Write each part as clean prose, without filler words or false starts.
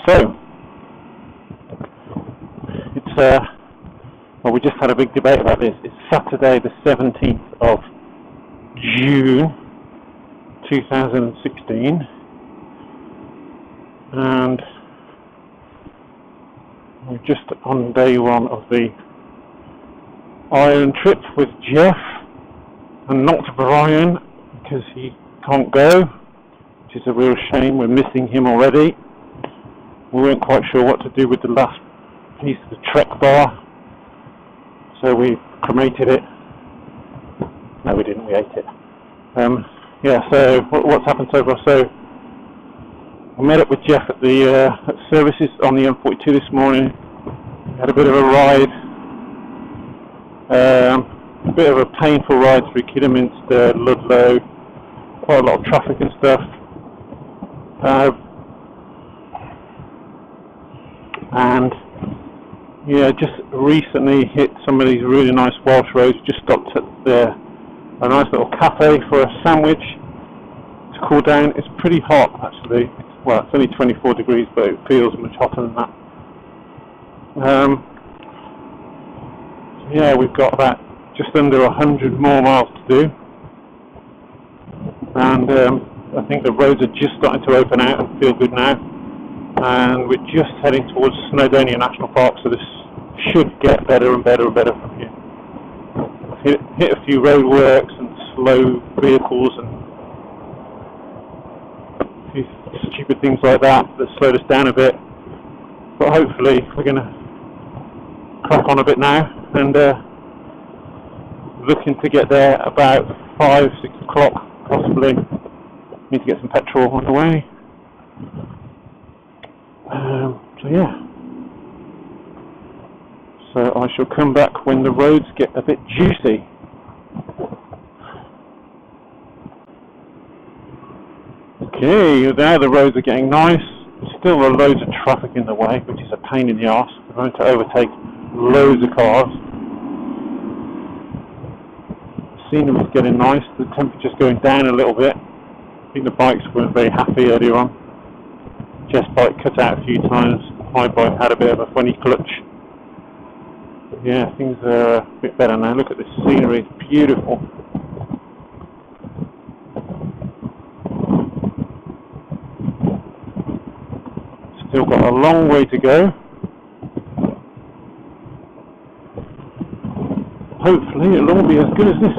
So, it's well, we just had a big debate about this. It's Saturday the 17th of June 2016, and we're just on day one of the Ireland trip with Jeff, and not Brian because he can't go, which is a real shame. We're missing him already. We weren't quite sure what to do with the last piece of the Trek bar, so we cremated it. No, we didn't, we ate it. Yeah, so what's happened so far? So I met up with Jeff at the at services on the M42 this morning. We had a bit of a ride, a bit of a painful ride through Kidderminster, Ludlow, quite a lot of traffic and stuff. And yeah, just recently hit some of these really nice Welsh roads. Just stopped at a nice little cafe for a sandwich to cool down. It's pretty hot actually. Well, it's only 24 degrees, but it feels much hotter than that. So yeah, we've got about just under 100 more miles to do, and I think the roads are just starting to open out and feel good now. And we're just heading towards Snowdonia National Park, so this should get better and better and better from here. I've hit a few roadworks and slow vehicles and a few stupid things like that slowed us down a bit, but hopefully we're going to crack on a bit now, and looking to get there about 5-6 o'clock possibly. Need to get some petrol on the way. So yeah, so I shall come back when the roads get a bit juicy. Okay, now the roads are getting nice. Still are loads of traffic in the way, which is a pain in the arse. We're going to overtake loads of cars. The scenery's getting nice. The temperature's going down a little bit. I think the bikes weren't very happy earlier on. Jeff's bike cut out a few times. My bike had a bit of a funny clutch. But yeah, things are a bit better now. Look at this scenery, it's beautiful. Still got a long way to go. Hopefully it'll all be as good as this.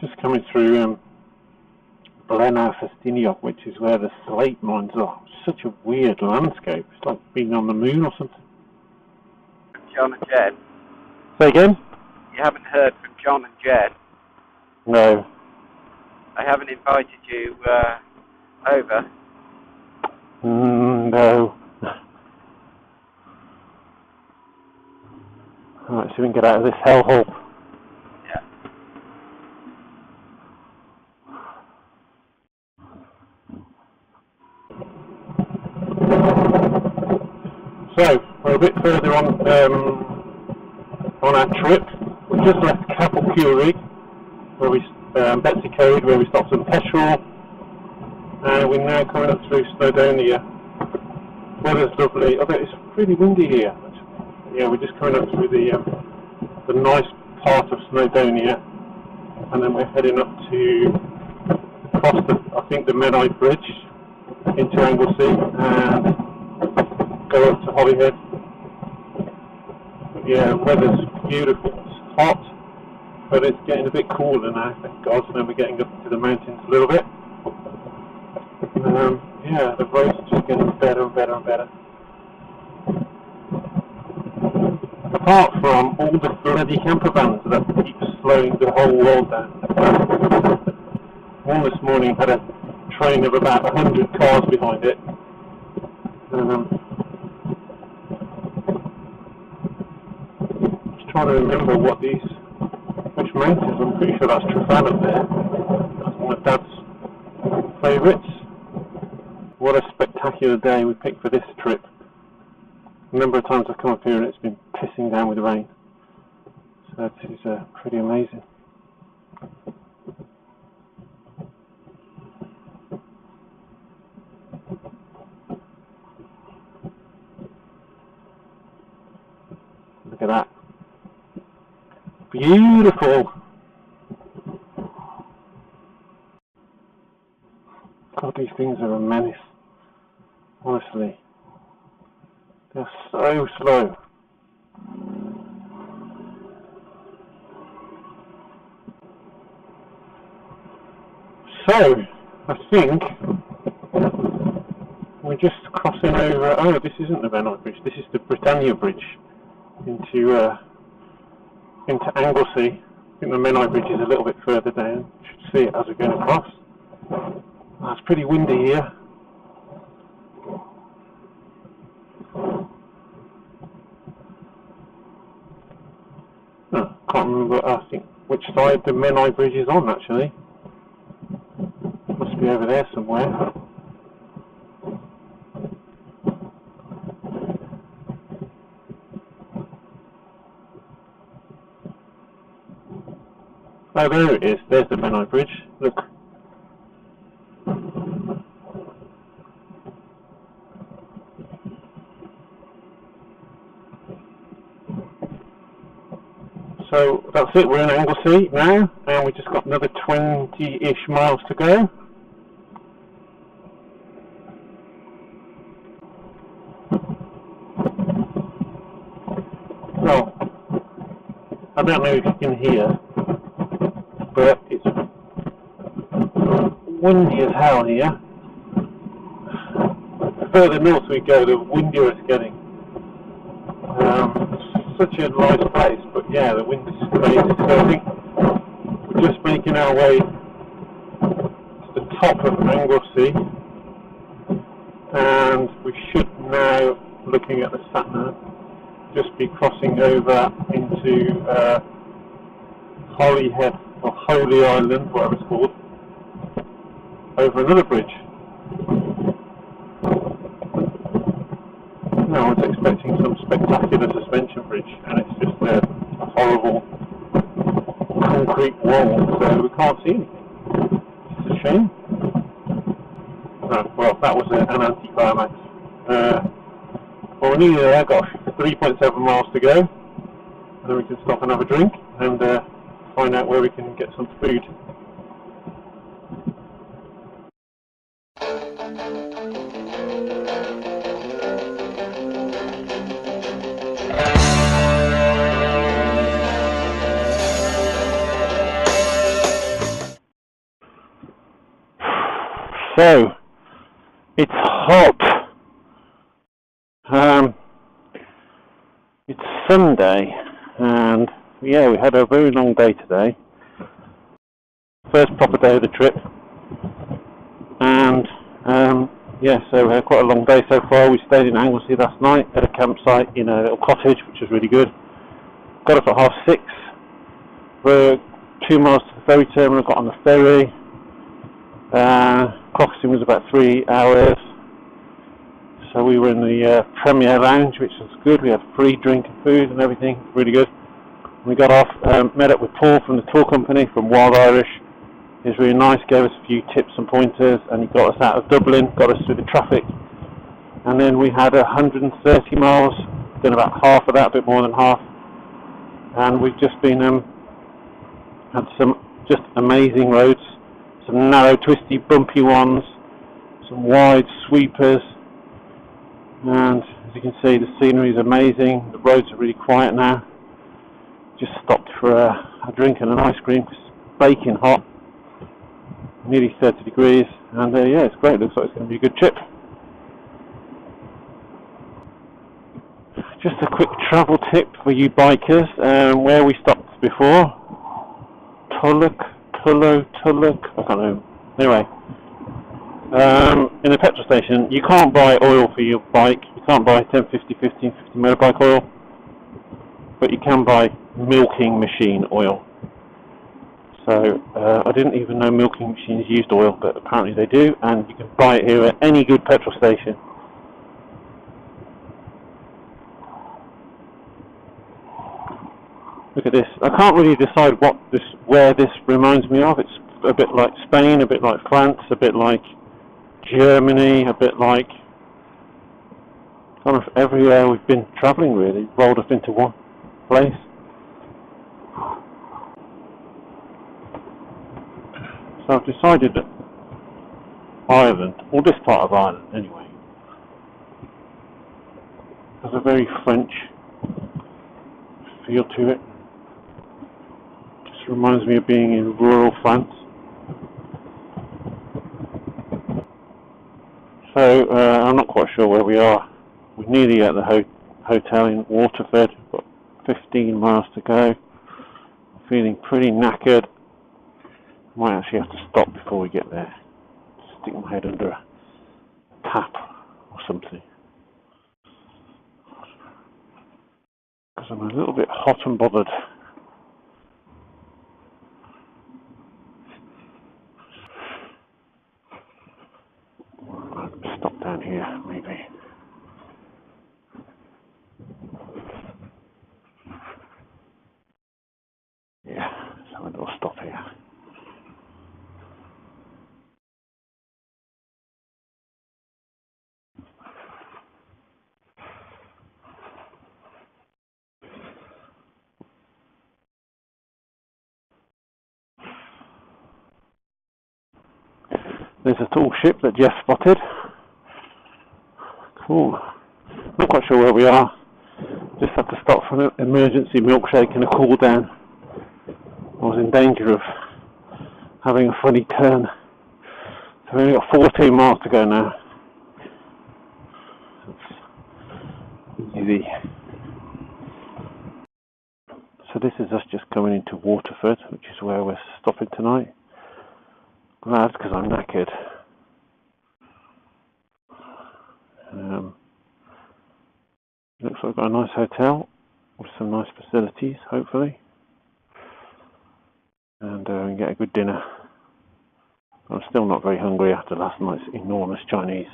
Just coming through Blaenau Festiniog, which is where the slate mines are. Such a weird landscape. It's like being on the moon or something. John and Jed. Say again? You haven't heard from John and Jed? No. I haven't invited you over. No. Alright, so we can get out of this hellhole. Yeah. So, we're a bit further on our trip. We just left Capel Curig, where we Betsy Code, where we stopped some petrol, and we're now coming up through Snowdonia. Weather's lovely. Although it's pretty windy here. Yeah, we're just coming up through the nice part of Snowdonia, and then we're heading up to across the Menai Bridge into Anglesey and go up to Holyhead. But yeah, weather's beautiful. It's hot, but it's getting a bit cooler now, thank God. So then we're getting up to the mountains a little bit. Yeah, the roads are just getting better and better and better. Apart from all the bloody camper vans that keep slowing the whole world down. One this morning had a train of about 100 cars behind it. Just trying to remember which mountains. I'm pretty sure that's Trafan up there. That's one of Dad's favourites. What a spectacular day we picked for this trip. A number of times I've come up here and it's been pissing down with rain. So this is pretty amazing. Look at that. Beautiful. God, these things are a menace. Honestly. They're so slow. So, I think we're just crossing over. Oh, this isn't the Menai Bridge. This is the Britannia Bridge into Anglesey. I think the Menai Bridge is a little bit further down. You should see it as we're going across. Oh, it's pretty windy here. Oh, can't remember. I think which side the Menai Bridge is on actually. Must be over there somewhere. Oh, there it is. There's the Menai Bridge. Look. So that's it. We're in Anglesey now, and we just got another 20-ish miles to go. Well, I don't know if you can hear, but it's windy as hell here. The further north we go, the windier it's getting. Such a nice place, but yeah, the wind is crazy. So I think we're just making our way to the top of Anglesey, and we should now, looking at the sat-nav, just be crossing over into Holyhead or Holy Island, whatever it's called, over another bridge. No, I was expecting some spectacular suspension bridge, and it's just a horrible concrete wall, so we can't see anything. It's a shame. Oh, well, that was an anti-climax. Well, we're nearly there. Gosh, 3.7 miles to go, and then we can stop and have a drink and find out where we can get some food. So, it's hot. It's Sunday, and yeah, we had a very long day today. First proper day of the trip, and yeah, so we had quite a long day so far. We stayed in Anglesey last night at a campsite in a little cottage, which was really good. Got up at 6:30. We're 2 miles to the ferry terminal. Got on the ferry. Crossing was about 3 hours, so we were in the Premier Lounge, which was good. We had free drink and food and everything, really good. We got off, met up with Paul from the tour company from Wild Irish. He was really nice, gave us a few tips and pointers, and he got us out of Dublin, got us through the traffic, and then we had 130 miles, done about half of that, a bit more than half, and we've just been had some just amazing roads. Some narrow, twisty, bumpy ones, some wide sweepers, and as you can see, the scenery is amazing. The roads are really quiet now. Just stopped for a drink and an ice cream. It's baking hot, nearly 30 degrees, and yeah, it's great. It looks like it's going to be a good trip. Just a quick travel tip for you bikers. Where we stopped before, Tulloch, I can't know. Anyway, in the petrol station, you can't buy oil for your bike. You can't buy 1050, 1550 motorbike oil, but you can buy milking machine oil. So I didn't even know milking machines used oil, but apparently they do, and you can buy it here at any good petrol station. Look at this. I can't really decide where this reminds me of. It's a bit like Spain, a bit like France, a bit like Germany, a bit like kind of everywhere we've been travelling really, rolled up into one place. So I've decided that Ireland, or this part of Ireland anyway, has a very French feel to it. Just reminds me of being in rural France. So I'm not quite sure where we are. We're nearly at the hotel in Waterford. We've got 15 miles to go. I'm feeling pretty knackered. Might actually have to stop before we get there. Stick my head under a tap or something. Because I'm a little bit hot and bothered. Stop down here, maybe. Yeah, let's have a little stop here. There's a tall ship that Jeff spotted. Cool. Not quite sure where we are. Just had to stop for an emergency milkshake and a cool down. I was in danger of having a funny turn. So we've only got 14 miles to go now. It's easy. So this is us just coming into Waterford, which is where we're stopping tonight. Glad, because I'm knackered. Looks like we've got a nice hotel with some nice facilities, hopefully. And we can get a good dinner. I'm still not very hungry after last night's enormous Chinese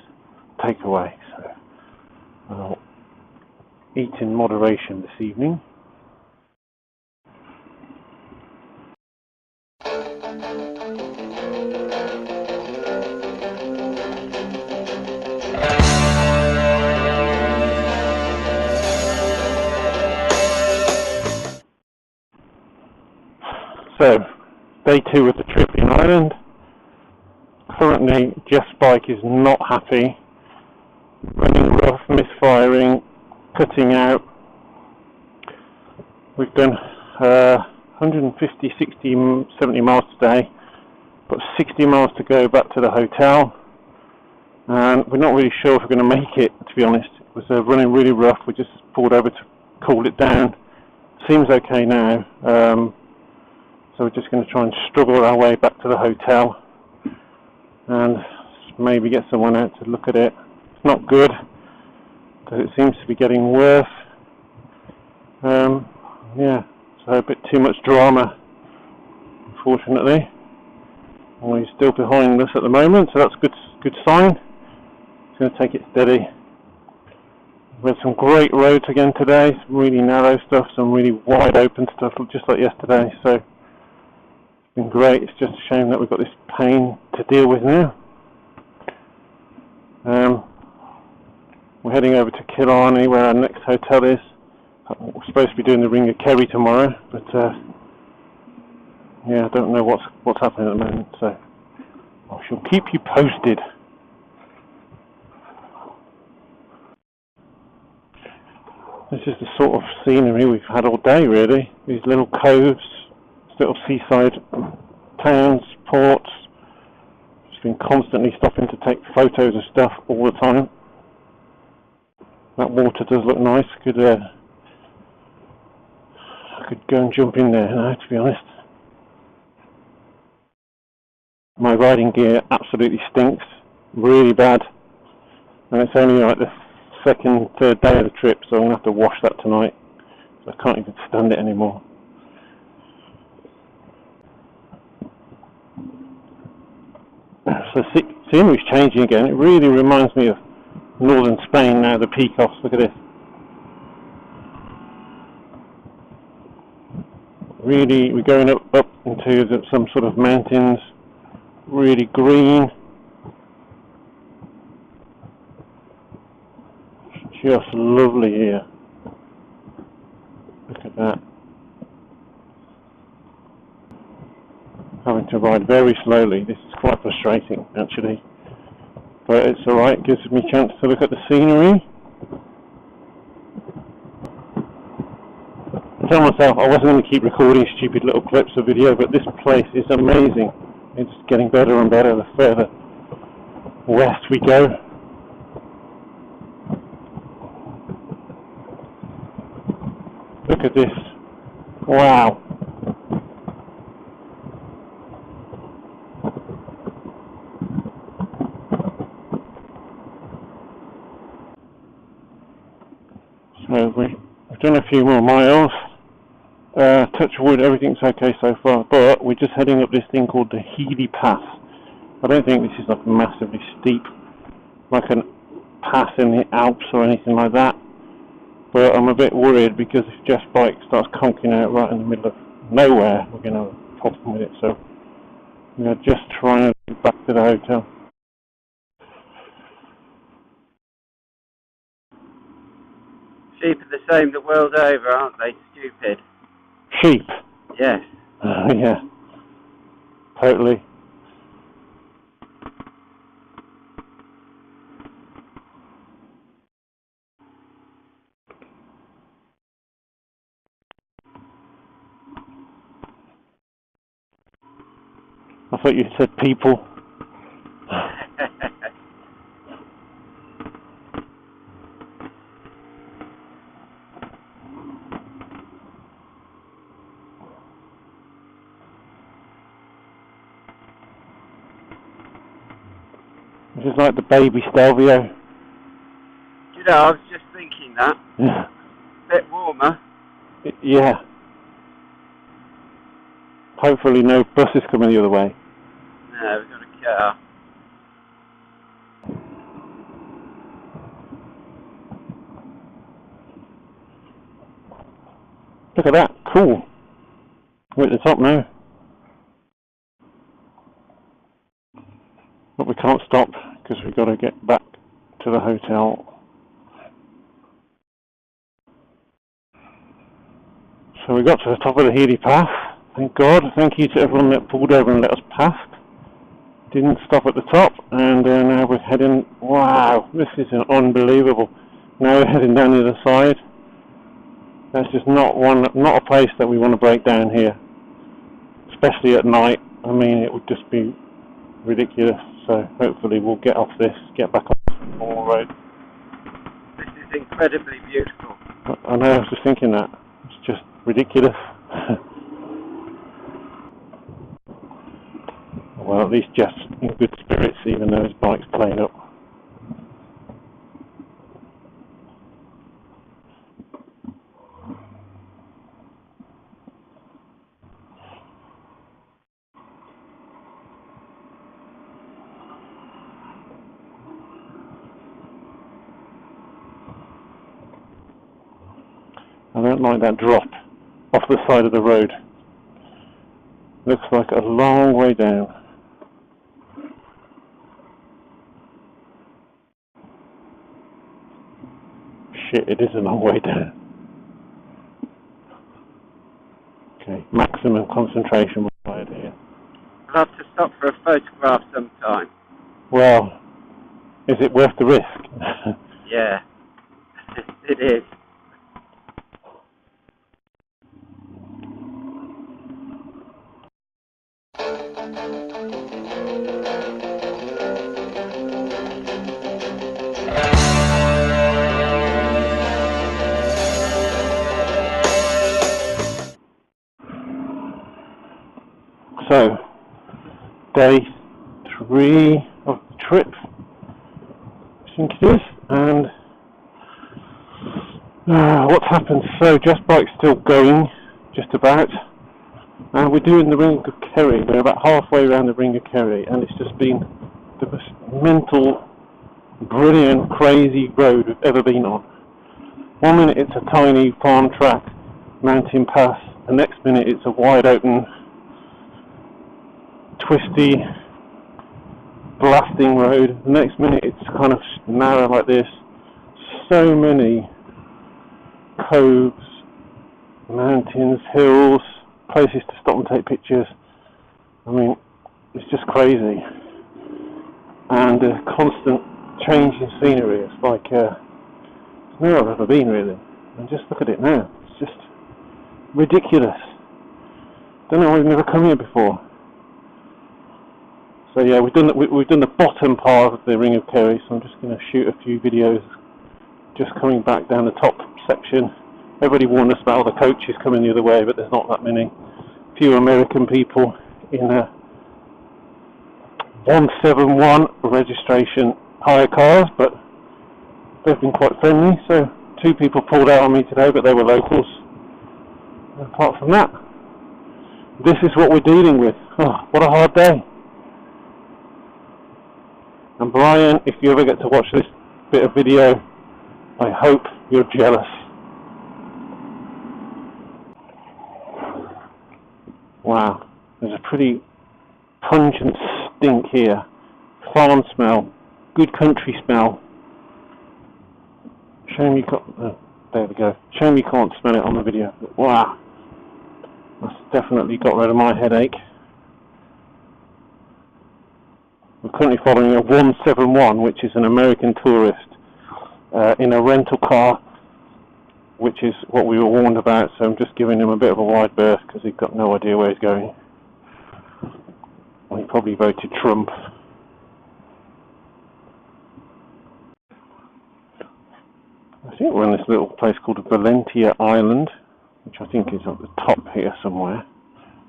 takeaway, so I'll eat in moderation this evening. So, day 2 of the trip in Ireland. Currently, Jeff's bike is not happy. Running rough, misfiring, cutting out. We've done 150, 60, 70 miles today. Got 60 miles to go back to the hotel. And we're not really sure if we're going to make it, to be honest. It was running really rough. We just pulled over to cool it down. Seems okay now. So we're just going to try and struggle our way back to the hotel and maybe get someone out to look at it. It's not good because it seems to be getting worse. Yeah, so a bit too much drama, unfortunately. Well, he's still behind us at the moment, so that's a good sign. He's going to take it steady. We had some great roads again today, some really narrow stuff, some really wide open stuff, just like yesterday. So been great. It's just a shame that we've got this pain to deal with now. We're heading over to Killarney, where our next hotel is. We're supposed to be doing the Ring of Kerry tomorrow, but yeah, I don't know what's happening at the moment. So I shall keep you posted. This is the sort of scenery we've had all day, really. These little coves. Little seaside towns, ports. Just been constantly stopping to take photos of stuff all the time. That water does look nice. I could go and jump in there now, to be honest. My riding gear absolutely stinks, really bad, and it's only like the second, third day of the trip, so I'm going to have to wash that tonight. So I can't even stand it anymore. So scenery's changing again. It really reminds me of northern Spain now, the Picos. Look at this. Really, we're going up into some sort of mountains, really green. Just lovely here. Look at that. Having to ride very slowly. This is quite frustrating, actually. But it's alright, gives me a chance to look at the scenery. I tell myself I wasn't going to keep recording stupid little clips of video, but this place is amazing. It's getting better and better the further west we go. Look at this. Wow. So we've done a few more miles. Touch wood, everything's okay so far, but we're just heading up this thing called the Healy Pass. I don't think this is like massively steep, like a pass in the Alps or anything like that. But I'm a bit worried because if Jeff's bike starts conking out right in the middle of nowhere, we're going to have a problem with it. So we're just trying to get back to the hotel. Sheep are the same the world over, aren't they? Stupid. Sheep? Yes. Yeah. Totally. I thought you said people. This is like the baby Stelvio. You know, I was just thinking that. Yeah. Bit warmer. Yeah. Hopefully no buses coming the other way. No, we've got a car. Look at that. Cool. We're at the top now. But we can't stop because we've got to get back to the hotel. So we got to the top of the Healy Pass. Thank God. Thank you to everyone that pulled over and let us past. Didn't stop at the top, and now we're heading. Wow, this is unbelievable. Now we're heading down the other side. That's just not a place that we want to break down here, especially at night. I mean, it would just be ridiculous. So hopefully we'll get off this, get back on the normal road. This is incredibly beautiful. I know. I was just thinking that. It's just ridiculous. Well, at least Jeff's in good spirits, even though his bike's playing up. I don't like that drop off the side of the road. Looks like a long way down. Shit, it is a long way down. Okay, maximum concentration required here. I'll have to stop for a photograph sometime. Well, is it worth the risk? Yeah, it is. So, day 3 of the trip, I think it is, and what's happened? So, Jeff's bike's still going, just about, and we're doing the Ring of Kerry. We're about halfway around the Ring of Kerry, and it's just been the most mental, brilliant, crazy road we've ever been on. 1 minute it's a tiny farm track, mountain pass, The next minute it's a wide open, twisty, blasting road. The next minute it's kind of narrow like this. So many coves, mountains, hills, places to stop and take pictures. I mean, it's just crazy. And a constant change in scenery. It's like nowhere I've ever been, really. And just look at it now. It's just ridiculous. Don't know why we've never come here before. So yeah, we've done the bottom part of the Ring of Kerry. So I'm just going to shoot a few videos, just coming back down the top section. Everybody warned us about all the coaches coming the other way, but there's not that many. Few American people in a 171 registration hire cars, but they've been quite friendly. So 2 people pulled out on me today, but they were locals. And apart from that, this is what we're dealing with. Oh, what a hard day. And Brian, if you ever get to watch this bit of video, I hope you're jealous. Wow, there's a pretty pungent stink here. Farm smell, good country smell. Shame you can't. Oh, there we go. Shame you can't smell it on the video. But wow, that's definitely got rid of my headache. We're currently following a 171, which is an American tourist in a rental car, which is what we were warned about. So I'm just giving him a bit of a wide berth because he's got no idea where he's going. Well, he probably voted Trump. I think we're on this little place called Valentia Island, which I think is at the top here somewhere.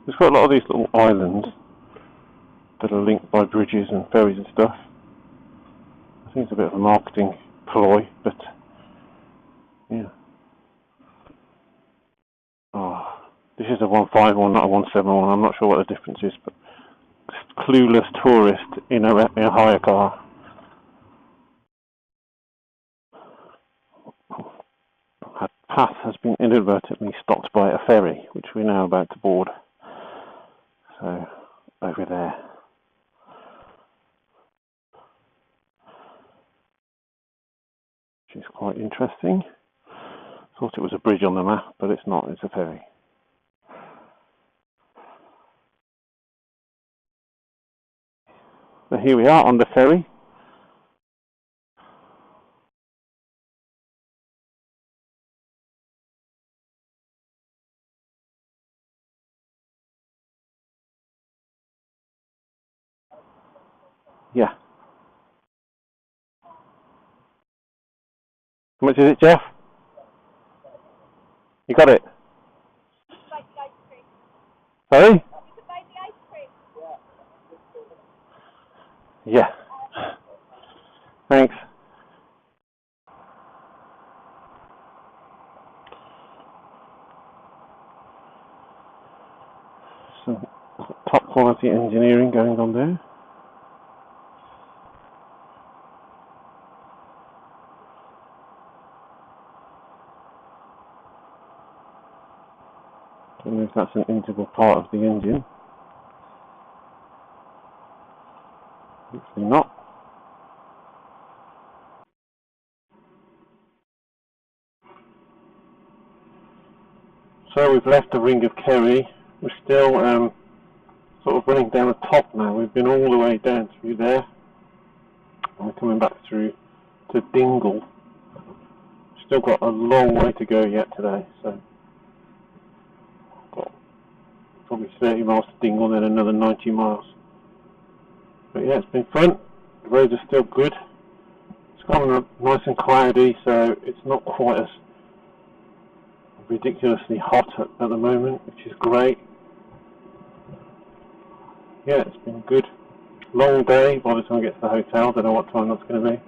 There's got a lot of these little islands that are linked by bridges and ferries and stuff. I think it's a bit of a marketing ploy, but yeah. Oh, this is a 151, not a 171. I'm not sure what the difference is, but clueless tourist in a hire car. Our path has been inadvertently stopped by a ferry, which we're now about to board. So, over there. Which is quite interesting. Thought it was a bridge on the map, but it's not, it's a ferry. So here we are on the ferry. Yeah. How much is it, Jeff? You got it? Sorry? Yeah. Thanks. Some top quality engineering going on there. I don't know if that's an integral part of the engine. Hopefully not. So we've left the Ring of Kerry. We're still sort of running down the top now. We've been all the way down through there. And we're coming back through to Dingle. Still got a long way to go yet today. So got probably 30 miles to Dingle, then another 90 miles. But yeah, it's been fun. The roads are still good. It's gone nice and cloudy, so it's not quite as ridiculously hot at the moment, which is great. Yeah, it's been good. Long day by the time I get to the hotel. Don't know what time that's going to be.